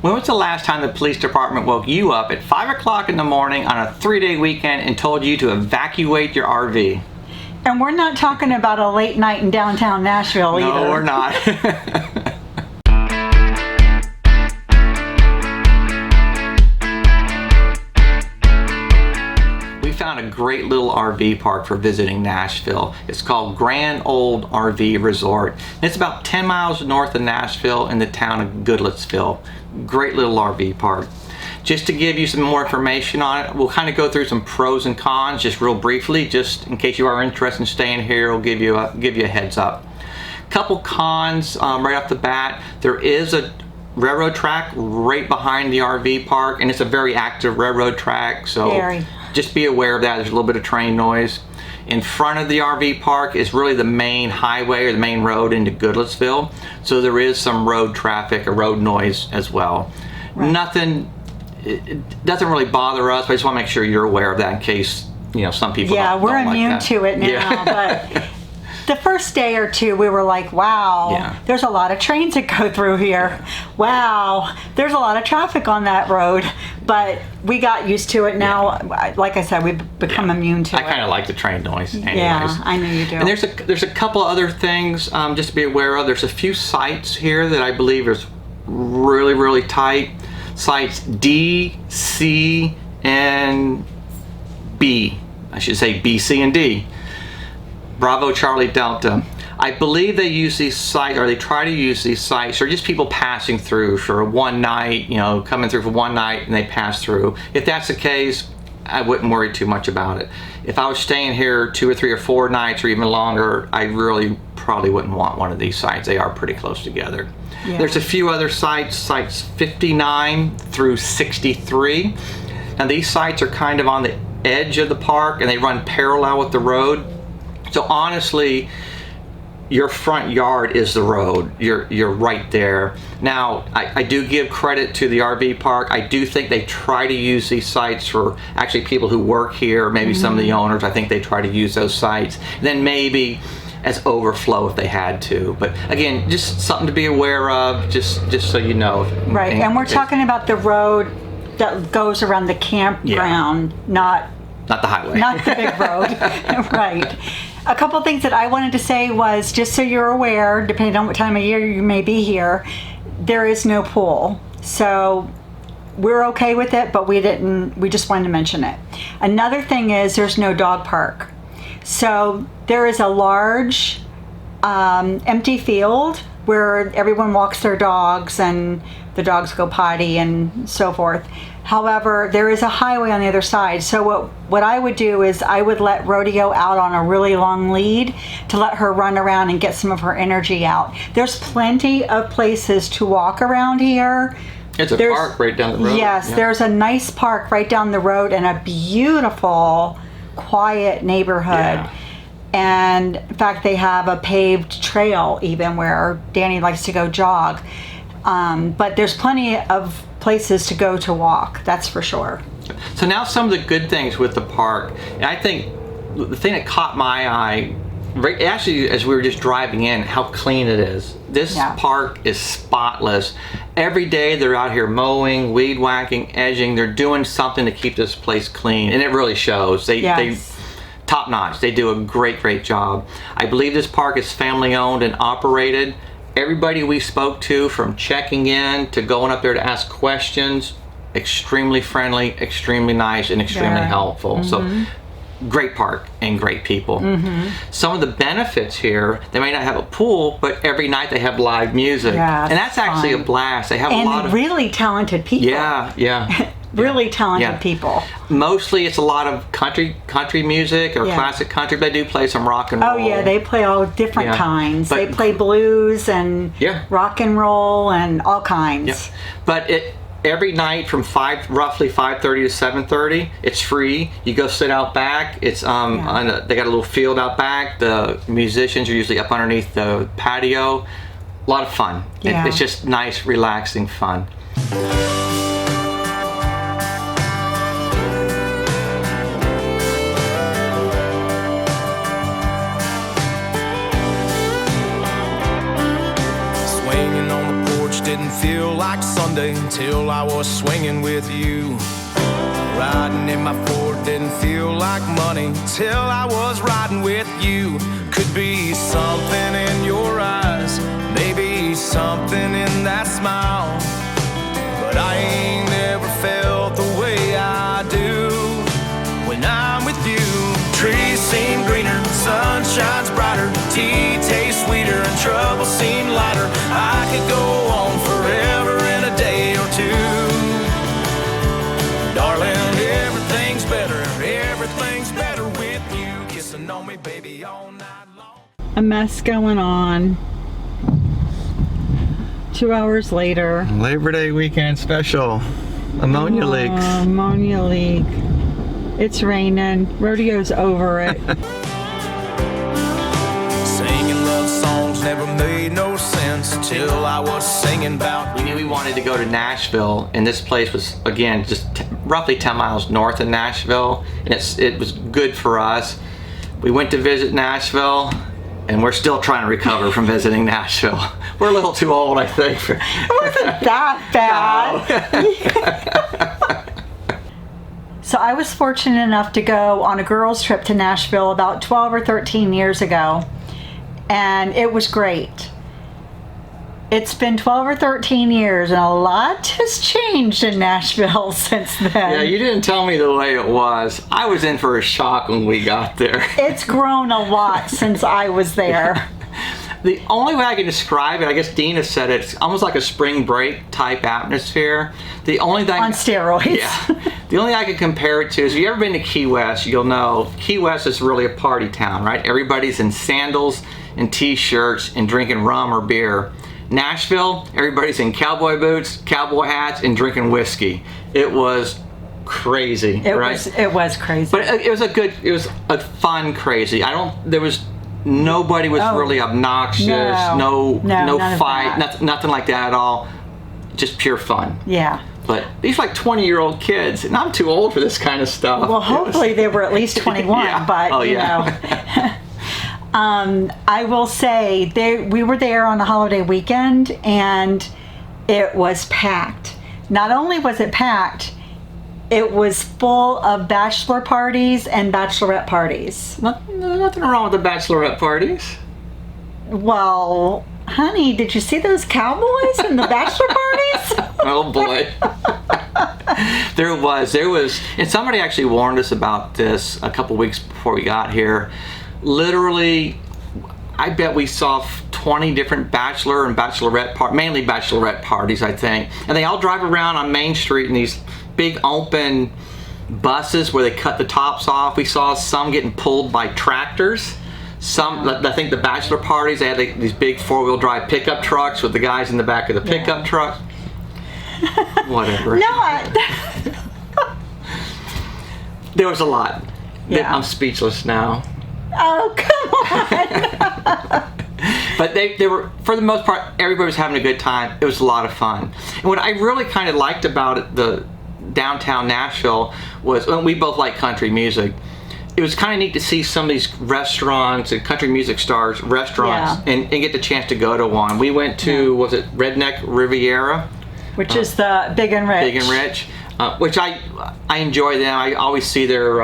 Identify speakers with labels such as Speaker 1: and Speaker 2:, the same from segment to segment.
Speaker 1: When was the last time the police department woke you up at 5 o'clock in the morning on a 3-day weekend and told you to evacuate your RV?
Speaker 2: And we're not talking about a late night in downtown Nashville either.
Speaker 1: No, we're not. We found a great little RV park for visiting Nashville. It's called Grand Old RV Resort. And it's about 10 miles north of Nashville in the town of Goodlettsville. Great little RV park. Just to give you some more information on it, we'll kind of go through some pros and cons just real briefly, just in case you are interested in staying here. We'll give you a heads up. Couple cons right off the bat. There is a railroad track right behind the RV park, and it's a very active railroad track, so just be aware of that. There's a little bit of train noise. In front of the RV park is really the main highway or the main road into Goodlettsville, so there is some road traffic or road noise as well. Nothing, it doesn't really bother us, but I just want to make sure you're aware of that in case, you know, some people don't
Speaker 2: we're
Speaker 1: like
Speaker 2: immune
Speaker 1: that.
Speaker 2: to it now, but the first day or two we were like, wow, there's a lot of trains that go through here. Wow, there's a lot of traffic on that road. But we got used to it now. Like I said, we've become immune to it.
Speaker 1: I kind of like the train noise anyways.
Speaker 2: Yeah, I know you do.
Speaker 1: And there's a couple other things just to be aware of. There's a few sites here that I believe is really, really tight. Sites D, C, and B. I should say B, C, and D. Bravo, Charlie, Delta. I believe they use these sites, or they try to use these sites, or just people passing through for one night, you know, coming through for one night and they pass through. If that's the case, I wouldn't worry too much about it. If I was staying here 2 or 3 or 4 nights or even longer, I really probably wouldn't want one of these sites. They are pretty close together. Yeah. There's a few other sites, sites 59 through 63. Now these sites are kind of on the edge of the park and they run parallel with the road. So honestly, your front yard is the road. You're right there. Now, I do give credit to the RV park. I do think they try to use these sites for actually people who work here, maybe some of the owners. I think they try to use those sites. Then maybe as overflow if they had to. But again, just something to be aware of, just so you know.
Speaker 2: Right, and we're talking about the road that goes around the campground, not
Speaker 1: the highway.
Speaker 2: Not the big road. Right. A couple things that I wanted to say was, just so you're aware, depending on what time of year you may be here, there is no pool. So we're okay with it, but we just wanted to mention it. Another thing is there's no dog park. So there is a large empty field where everyone walks their dogs and the dogs go potty and so forth. However, there is a highway on the other side. So what I would do is I would let Rodeo out on a really long lead to let her run around and get some of her energy out. There's plenty of places to walk around here.
Speaker 1: There's a park right down the road.
Speaker 2: Yes, there's a nice park right down the road and a beautiful, quiet neighborhood. Yeah. And in fact, they have a paved trail even where Danny likes to go jog. But there's plenty of places to go to walk, that's for sure.
Speaker 1: So now some of the good things with the park, and I think the thing that caught my eye, actually as we were just driving in, how clean it is. This park is spotless. Every day they're out here mowing, weed whacking, edging. They're doing something to keep this place clean, and it really shows. They top notch. They do a great job. I believe this park is family owned and operated. Everybody we spoke to, from checking in to going up there to ask questions, extremely friendly, extremely nice, and extremely helpful. So great park and great people. Some of the benefits here, they may not have a pool, but every night they have live music. And that's actually a blast. They have a lot of
Speaker 2: really talented people. Really talented people.
Speaker 1: Mostly it's a lot of country music or classic country. They do play some rock and roll.
Speaker 2: Oh yeah, they play all different kinds. They play blues and rock and roll and all kinds.
Speaker 1: But every night from roughly 5:30 to 7:30, it's free. You go sit out back. It's they got a little field out back. The musicians are usually up underneath the patio. A lot of fun. It's just nice, relaxing fun.
Speaker 3: didn't feel like Sunday until I was swinging with you. Riding in my Ford didn't feel like money till I was riding with you. Could be something in your eyes, maybe something in that smile, but I ain't never felt the way I do when I'm with you. Trees seem greener, sun shines brighter, tea tastes sweeter, and trouble seem lighter. I could go on forever in a day or two. Darling, everything's better with you. Kissing on me, baby, all night long.
Speaker 2: A mess going on. 2 hours later.
Speaker 1: Labor Day weekend special. Ammonia leaks.
Speaker 2: Ammonia leak. It's raining. Rodeo's over it.
Speaker 3: Singing love songs never made no sense till I was singing about
Speaker 1: We knew we wanted to go to Nashville, and this place was, again, just roughly 10 miles north of Nashville, and it was good for us. We went to visit Nashville, and we're still trying to recover from visiting Nashville. We're a little too old, I think.
Speaker 2: It wasn't that bad. So I was fortunate enough to go on a girls' trip to Nashville about 12 or 13 years ago, and it was great. It's been 12 or 13 years, and a lot has changed in Nashville since then.
Speaker 1: Yeah, you didn't tell me the way it was. I was in for a shock when we got there.
Speaker 2: It's grown a lot since I was there.
Speaker 1: The only way I can describe it, I guess Dina said it, it's almost like a spring break type atmosphere. The only thing
Speaker 2: On steroids.
Speaker 1: Yeah. The only thing I can compare it to is, if you've ever been to Key West, you'll know Key West is really a party town, right? Everybody's in sandals and t-shirts and drinking rum or beer. Nashville, everybody's in cowboy boots, cowboy hats, and drinking whiskey. It was crazy, right?
Speaker 2: It was crazy.
Speaker 1: But it was a fun crazy. Nobody was really obnoxious. No fight. Nothing like that at all. Just pure fun.
Speaker 2: Yeah.
Speaker 1: But these like 20-year-old kids, and I'm too old for this kind of stuff.
Speaker 2: Well, hopefully they were at least 21,
Speaker 1: Yeah.
Speaker 2: but you know. I will say we were there on a holiday weekend, and it was packed. Not only was it packed, it was full of bachelor parties and bachelorette parties.
Speaker 1: Nothing wrong with the bachelorette parties.
Speaker 2: Well, honey, did you see those cowboys and the bachelor parties?
Speaker 1: Oh boy. There was, and somebody actually warned us about this a couple weeks before we got here. Literally, I bet we saw 20 different bachelor and bachelorette mainly bachelorette parties, I think. And they all drive around on Main Street in these big open buses where they cut the tops off. We saw some getting pulled by tractors. Some, I think the bachelor parties, they had these big 4-wheel drive pickup trucks with the guys in the back of the pickup truck. Whatever. There was a lot.
Speaker 2: Yeah.
Speaker 1: I'm speechless now.
Speaker 2: Oh, come on.
Speaker 1: But they were, for the most part, everybody was having a good time. It was a lot of fun. And what I really kind of liked about it, the downtown Nashville, was, well, we both like country music. It was kind of neat to see some of these restaurants and country music stars restaurants and get the chance to go to one. We went to, was it Redneck Riviera?
Speaker 2: Which is the Big and Rich.
Speaker 1: Big and Rich. Which I enjoy them. I always see their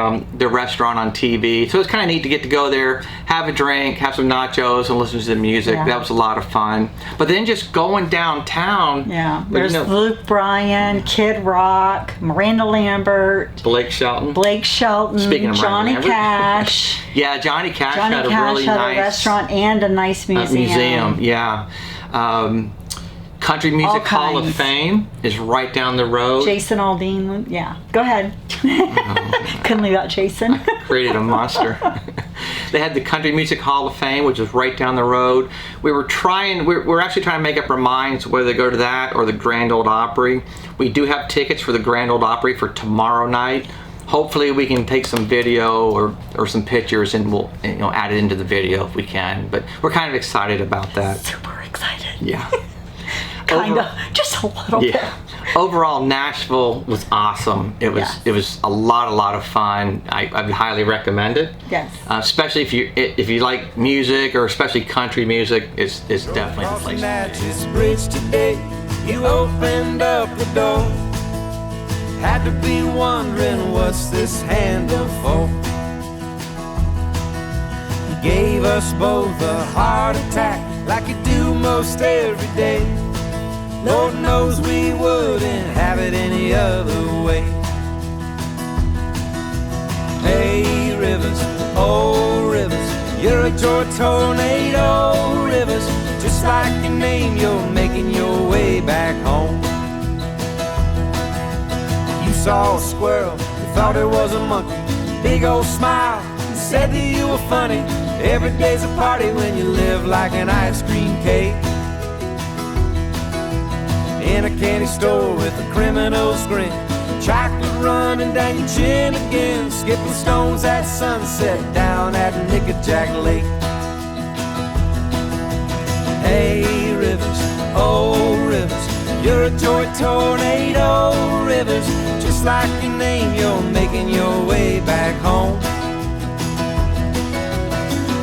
Speaker 1: restaurant on TV. So it's kind of neat to get to go there, have a drink, have some nachos, and listen to the music.
Speaker 2: Yeah.
Speaker 1: That was a lot of fun. But then just going downtown.
Speaker 2: Yeah. There's Luke Bryan, Kid Rock, Miranda Lambert,
Speaker 1: Blake Shelton. Speaking of
Speaker 2: Johnny
Speaker 1: Miranda Lambert.
Speaker 2: Cash.
Speaker 1: Yeah, Johnny Cash had a really nice
Speaker 2: a restaurant and a nice museum.
Speaker 1: Yeah. Country Music Hall of Fame is right down the road.
Speaker 2: Jason Aldean, yeah. Go ahead. Couldn't leave out Jason.
Speaker 1: Created a monster. They had the Country Music Hall of Fame, which is right down the road. We're actually trying to make up our minds whether to go to that or the Grand Ole Opry. We do have tickets for the Grand Ole Opry for tomorrow night. Hopefully we can take some video or some pictures and we'll add it into the video if we can. But we're kind of excited about that.
Speaker 2: Super excited.
Speaker 1: Yeah.
Speaker 2: Just a little bit.
Speaker 1: Overall, Nashville was awesome. It was a lot of fun. I highly recommend it.
Speaker 2: Yes.
Speaker 1: Especially if you like music, or especially country music, it's definitely the place to be.
Speaker 3: You opened up the door. Had to be wondering what's this handle for. You gave us both a heart attack like you do most every day. Lord knows we wouldn't have it any other way. Hey rivers, oh rivers, you're a joy tornado. Rivers, just like your name, you're making your way back home. You saw a squirrel, you thought it was a monkey. Big old smile, and said that you were funny. Every day's a party when you live like an ice cream cake. In a candy store with a criminal's grin, chocolate running down your chin again. Skipping stones at sunset down at Nickajack Lake. Hey rivers, oh rivers, you're a joy tornado. Rivers, just like your name, you're making your way back home.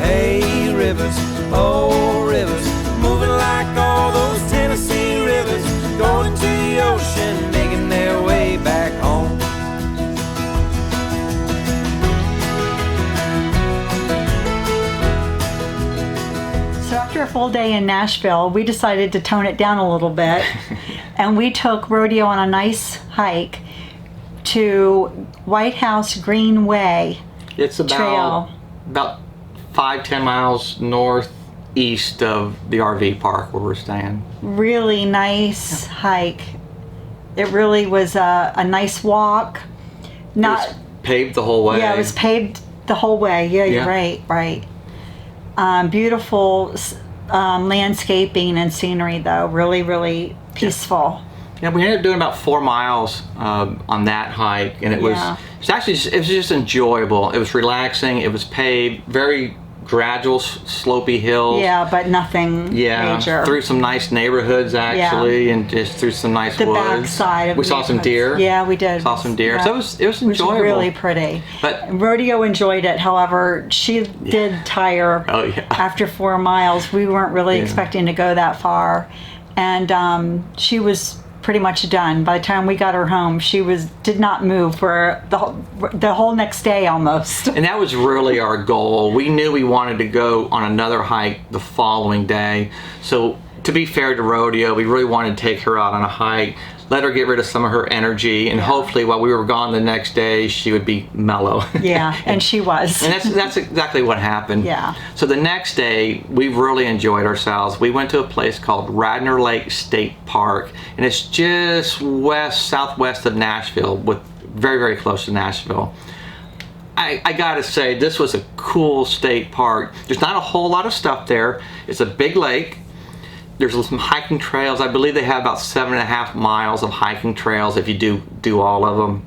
Speaker 3: Hey rivers, oh rivers, moving like all those Tennessee rivers, going to the ocean, making their way back home.
Speaker 2: So after a full day in Nashville, we decided to tone it down a little bit, and we took Rodeo on a nice hike to White House Greenway.
Speaker 1: It's
Speaker 2: Trail.
Speaker 1: about 5-10 miles northeast of the RV park where we're staying.
Speaker 2: Really nice hike. It really was a nice walk.
Speaker 1: It was paved the whole way.
Speaker 2: Yeah, it was paved the whole way. Yeah, you're right. Beautiful landscaping and scenery, though. Really, really peaceful.
Speaker 1: Yeah, we ended up doing about 4 miles on that hike, and it was just enjoyable. It was relaxing. It was paved, very gradual, slopey hills.
Speaker 2: Yeah, but nothing major.
Speaker 1: Through some nice neighborhoods actually, and just through some nice
Speaker 2: the
Speaker 1: woods.
Speaker 2: Backside of
Speaker 1: we saw some deer.
Speaker 2: Yeah, we did.
Speaker 1: Saw some deer. So it was enjoyable.
Speaker 2: It was really pretty.
Speaker 1: But
Speaker 2: Rodeo enjoyed it. However, she did tire after 4 miles. We weren't really expecting to go that far, and she was pretty much done. By the time we got her home, she did not move for the whole next day almost.
Speaker 1: And that was really our goal. We knew we wanted to go on another hike the following day. So to be fair to Rodeo, we really wanted to take her out on a hike, let her get rid of some of her energy, and hopefully while we were gone the next day, she would be mellow.
Speaker 2: Yeah, and she was.
Speaker 1: And that's exactly what happened.
Speaker 2: Yeah.
Speaker 1: So the next day, we really enjoyed ourselves. We went to a place called Radnor Lake State Park, and it's just southwest of Nashville, very, very close to Nashville. I gotta say, this was a cool state park. There's not a whole lot of stuff there. It's a big lake. There's some hiking trails. I believe they have about 7.5 miles of hiking trails if you do all of them,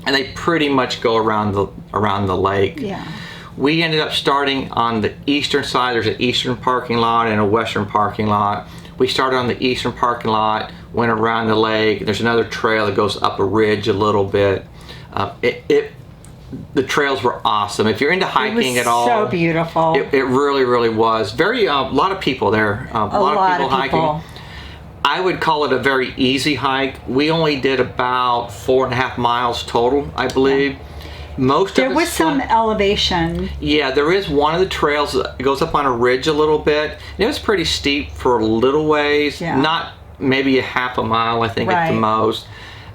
Speaker 1: and they pretty much go around the lake.
Speaker 2: Yeah.
Speaker 1: We ended up starting on the eastern side. There's an eastern parking lot and a western parking lot. We started on the eastern parking lot, went around the lake. There's another trail that goes up a ridge a little bit. The trails were awesome. If you're into hiking at all,
Speaker 2: so beautiful.
Speaker 1: It really, really was. A lot of people there. A lot of people hiking. I would call it a very easy hike. We only did about 4.5 miles total, I believe. Yeah.
Speaker 2: There was some elevation.
Speaker 1: Yeah, there is one of the trails that goes up on a ridge a little bit. And it was pretty steep for a little ways. Yeah. Not maybe a half a mile, I think, at the most.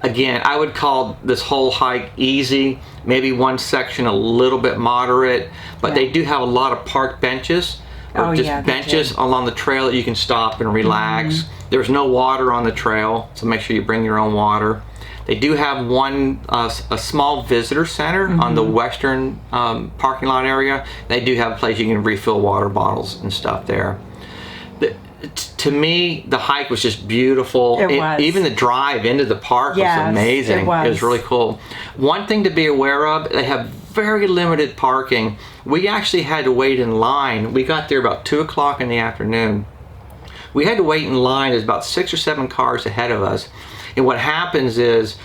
Speaker 1: Again, I would call this whole hike easy, maybe one section a little bit moderate, but they do have a lot of park benches, or benches along the trail that you can stop and relax. Mm-hmm. There's no water on the trail, so make sure you bring your own water. They do have a small visitor center on the western parking lot area. They do have a place you can refill water bottles and stuff there. To me, the hike was just beautiful.
Speaker 2: It was.
Speaker 1: Even the drive into the park was amazing. It was really cool. One thing to be aware of, they have very limited parking. We actually had to wait in line. We got there about 2 o'clock in the afternoon. We had to wait in line. There's about 6 or 7 cars ahead of us. And what happens is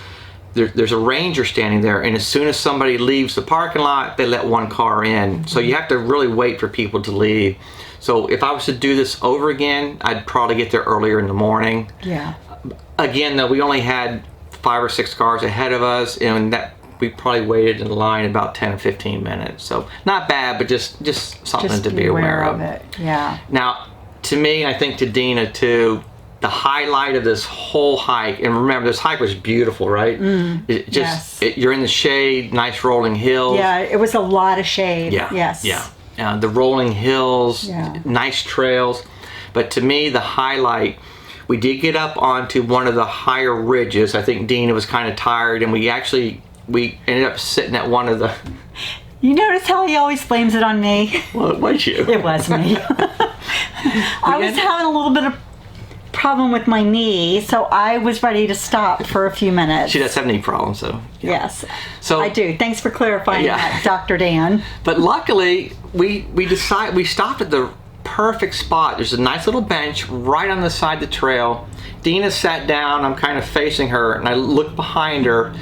Speaker 1: there's a ranger standing there, and as soon as somebody leaves the parking lot, they let one car in. So you have to really wait for people to leave. So if I was to do this over again, I'd probably get there earlier in the morning.
Speaker 2: Yeah.
Speaker 1: Again, though, we only had 5 or 6 cars ahead of us, and that we probably waited in the line about 10 or 15 minutes. So not bad, but just something
Speaker 2: Just
Speaker 1: to be aware of.
Speaker 2: it. Yeah.
Speaker 1: Now, to me, I think to Dina too, the highlight of this whole hike, and remember, this hike was beautiful, right?
Speaker 2: Yes.
Speaker 1: You're in the shade, nice rolling hills.
Speaker 2: Yeah, it was a lot of shade.
Speaker 1: Yeah.
Speaker 2: Yes.
Speaker 1: Yeah. The rolling hills, nice trails. But to me, the highlight, we did get up onto one of the higher ridges. I think Dina was kind of tired, and we ended up sitting at one of the...
Speaker 2: You notice how he always blames it on me?
Speaker 1: Well, it was you.
Speaker 2: It was me. I was having a little bit of problem with my knee, so I was ready to stop for a few minutes.
Speaker 1: She does have knee problems, so... Yeah.
Speaker 2: Yes,
Speaker 1: so
Speaker 2: I do. Thanks for clarifying that, Dr. Dan.
Speaker 1: But luckily, we stopped at the perfect spot. There's a nice little bench right on the side of the trail. Dina sat down. I'm kind of facing her, and I looked behind her.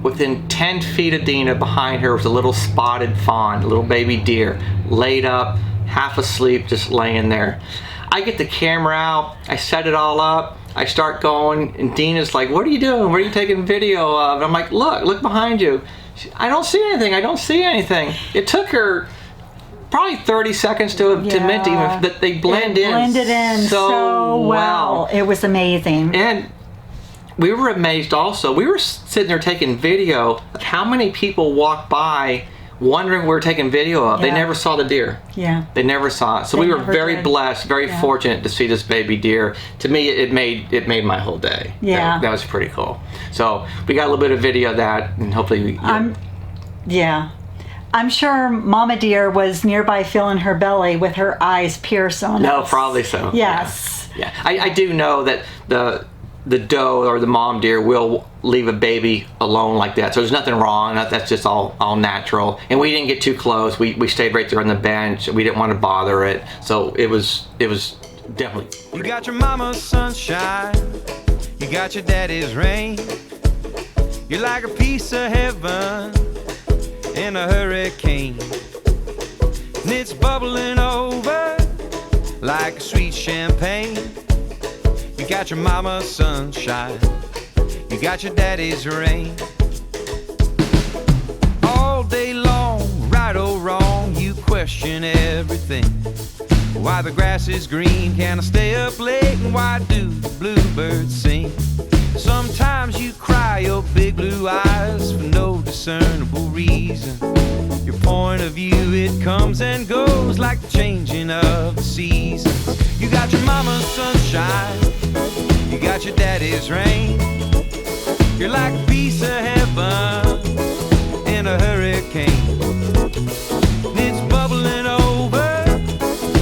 Speaker 1: Within 10 feet of Dina, behind her was a little spotted fawn, a little baby deer, laid up, half asleep, just laying there. I get the camera out. I set it all up. I start going, and Dina's like, "What are you doing? What are you taking video of?" And I'm like, look behind you. I don't see anything. I don't see anything. It took her probably 30 seconds to admit to even that they blended in so well.
Speaker 2: It was amazing.
Speaker 1: And we were amazed also. We were sitting there taking video of how many people walked by wondering we were taking video of. They never saw the deer.
Speaker 2: Yeah.
Speaker 1: They never saw it. So
Speaker 2: They
Speaker 1: we were
Speaker 2: never
Speaker 1: very
Speaker 2: did.
Speaker 1: blessed, very fortunate to see this baby deer. To me, it made my whole day.
Speaker 2: Yeah.
Speaker 1: That was pretty cool. So we got a little bit of video of that, and hopefully
Speaker 2: I'm sure Mama Deer was nearby feeling her belly with her eyes pierced on
Speaker 1: No,
Speaker 2: us.
Speaker 1: probably so.
Speaker 2: Yes.
Speaker 1: Yeah. I do know that the doe or the mom deer will leave a baby alone like that. So there's nothing wrong. That's just all natural. And we didn't get too close. We stayed right there on the bench. We didn't want to bother it. So it was definitely pretty
Speaker 3: You got your mama's sunshine, you got your daddy's rain. You're like a piece of heaven in a hurricane, and it's bubbling over like a sweet champagne. You got your mama's sunshine, you got your daddy's rain. All day long, right or wrong, you question everything. Why the grass is green, can I stay up late, and why do the bluebirds sing? Sometimes you cry your big blue eyes for no discernible reason. Your point of view, it comes and goes like the changing of the seasons. You got your mama's sunshine, you got your daddy's rain. You're like a piece of heaven in a hurricane, and it's bubbling over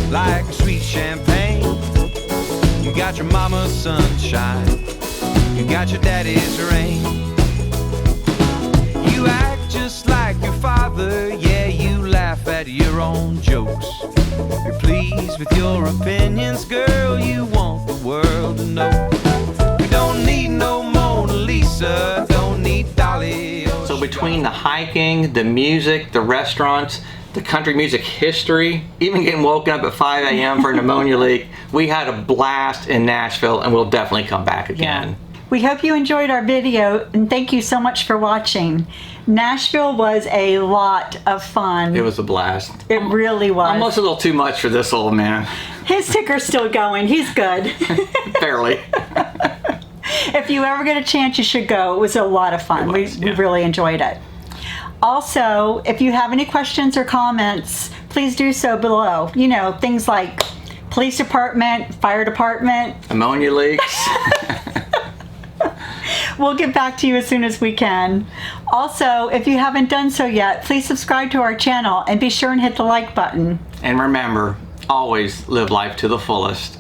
Speaker 3: like a sweet champagne. You got your mama's sunshine, you got your daddy's rain. You act just like your father, yeah, you laugh at your own jokes. You're pleased with your opinions, girl, you want the world to know. We don't need no Mona Lisa, don't need Dolly.
Speaker 1: So between the hiking, the music, the restaurants, the country music history, even getting woken up at 5 a.m. for a pneumonia leak, we had a blast in Nashville, and we'll definitely come back again.
Speaker 2: We hope you enjoyed our video, and thank you so much for watching. Nashville was a lot of fun.
Speaker 1: It was a blast.
Speaker 2: It really was.
Speaker 1: Almost a little too much for this old man.
Speaker 2: His ticker's still going. He's good.
Speaker 1: Barely.
Speaker 2: If you ever get a chance, you should go. It was a lot of fun. We really enjoyed it. Also, if you have any questions or comments, please do so below. You know, things like police department, fire department.
Speaker 1: Ammonia leaks.
Speaker 2: We'll get back to you as soon as we can. Also, if you haven't done so yet, please subscribe to our channel and be sure and hit the like button.
Speaker 1: And remember, always live life to the fullest.